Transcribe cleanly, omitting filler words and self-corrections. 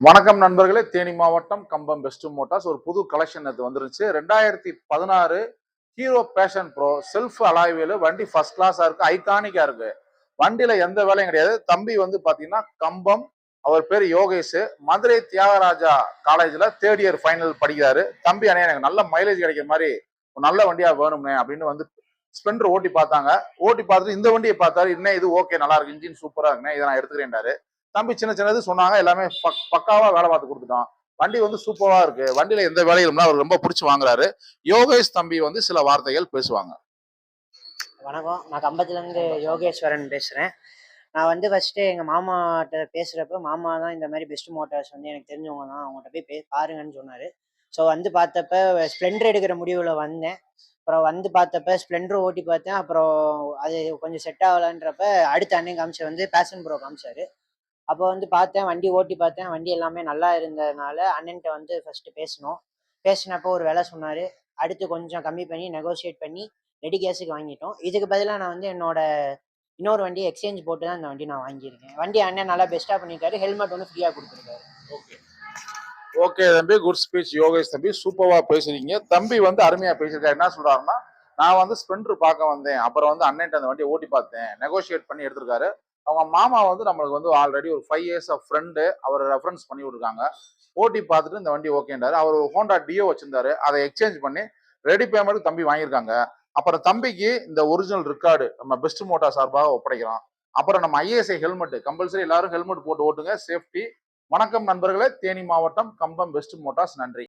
வணக்கம் நண்பர்களே. தேனி மாவட்டம் கம்பம் பெஸ்ட் மோட்டார்ஸ் ஒரு புது கலெக்ஷன் அது வந்துருச்சு. 2016 Hero passion pro self alloy wheel வண்டி ஃபர்ஸ்ட் கிளாஸா இருக்கு, ஐகானிக்கா இருக்கு. வண்டியில எந்த வேலையும் கிடையாது. தம்பி வந்து பாத்தீங்கன்னா கம்பம், அவர் பேர் யோகேஷ், மதுரை தியாகராஜா காலேஜ்ல தேர்ட் இயர் ஃபைனல் படிக்கிறாரு. தம்பி அண்ணே எனக்கு நல்ல மைலேஜ் கிடைக்கிற மாதிரி ஒரு நல்ல வண்டியா வேணும்னே அப்படின்னு வந்து ஸ்பெண்டர் ஓட்டி பார்த்தாங்க. ஓட்டி பார்த்துட்டு இந்த வண்டியை பார்த்தாரு. இன்னும் இது ஓகே, நல்லா இருக்கு, இன்ஜின் சூப்பரா இருக்குண்ணே, இதை நான் எடுத்துக்கிறேன்டாரு. தம்பி சின்ன சின்னது சொன்னாங்க, எல்லாமே பக்காவா வேலை பார்த்து கொடுத்துட்டோம். வண்டி வந்து சூப்பரா இருக்கு, வண்டியில எந்த வேலையும் அவர் ரொம்ப பிடிச்சி வாங்குறாரு. யோகேஷ் தம்பி வந்து சில வார்த்தைகள் பேசுவாங்க. வணக்கம், நான் கம்பத்துலேருந்து யோகேஸ்வரன் பேசுகிறேன். நான் வந்து ஃபஸ்ட்டு எங்கள் மாமாட்ட பேசுகிறப்ப, மாமா தான் இந்த மாதிரி பெஸ்ட் மோட்டார்ஸ் வந்து எனக்கு தெரிஞ்சவங்க தான், அவங்கள்ட்ட போய் பாருங்கன்னு சொன்னார். ஸோ வந்து பார்த்தப்ப ஸ்ப்ளெண்டர் எடுக்கிற முடிவில் வந்தேன். அப்புறம் வந்து பார்த்தப்ப ஸ்ப்ளெண்டர் ஓட்டி பார்த்தேன். அப்புறம் அது கொஞ்சம் செட் ஆகலான்றப்ப அடுத்த அண்ணன் காமிச்ச வந்து பேஷன் ப்ரோ காமிச்சார். அப்போ வந்து பார்த்தேன், வண்டி ஓட்டி பார்த்தேன். வண்டி எல்லாமே நல்லா இருந்ததுனால அண்ணன்ட்ட வந்து ஃபஸ்ட்டு பேசினோம். பேசினப்போ ஒரு விலை சொன்னார். அடுத்து கொஞ்சம் கம்மி பண்ணி நெகோஷியேட் பண்ணி ரெடி கேஸுக்கு வாங்கிட்டோம். இதுக்கு பதிலாக நான் வந்து என்னோட இன்னொரு வண்டியை எக்ஸ்சேஞ்ச் போட்டு தான் இந்த வண்டி நான் வாங்கியிருக்கேன். வண்டி அண்ணன் நல்லா பெஸ்ட்டாக பண்ணியிருக்காரு. ஹெல்மெட் ஒன்று ஃப்ரீயாக கொடுத்துருக்காரு. ஓகே தம்பி, குட் ஸ்பீச் யோகேஷ் தம்பி, சூப்பரா பேசுறீங்க. தம்பி வந்து அருமையா பேசியிருக்காரு. என்ன சொல்றாருன்னா, நான் வந்து ஸ்பெண்டர் பார்க்க வந்தேன், அப்புறம் வந்து அண்ணன்ட்ட அந்த வண்டியை ஓட்டி பார்த்தேன், நெகோஷியேட் பண்ணி எடுத்திருக்காரு. அவங்க மாமா வந்து நம்மளுக்கு வந்து ஆல்ரெடி ஒரு 5 இயர்ஸ் ஆஃப் ஃப்ரெண்டு, அவர் ரெஃபரன்ஸ் பண்ணி விட்டுருக்காங்க. ஓட்டி பார்த்துட்டு இந்த வண்டி ஓகேன்றாரு. அவர் ஹோண்டா டியோ வச்சிருந்தாரு, அதை எக்ஸ்சேஞ்ச் பண்ணி ரெடி பேமெண்ட் தம்பி வாங்கியிருக்காங்க. அப்புறம் தம்பிக்கு இந்த ஒரிஜினல் ரெக்கார்டு நம்ம பெஸ்ட் மோட்டார் சார்பாக ஒப்படைக்கிறோம். அப்புறம் நம்ம ஐஎஸ்ஐ ஹெல்மெட் கம்பல்சரி எல்லாரும் ஹெல்மெட் போட்டு ஓட்டுங்க, சேஃப்டி. வணக்கம் நண்பர்களே. தேனி மாவட்டம் கம்பம் பெஸ்ட் மோட்டார்ஸ். நன்றி.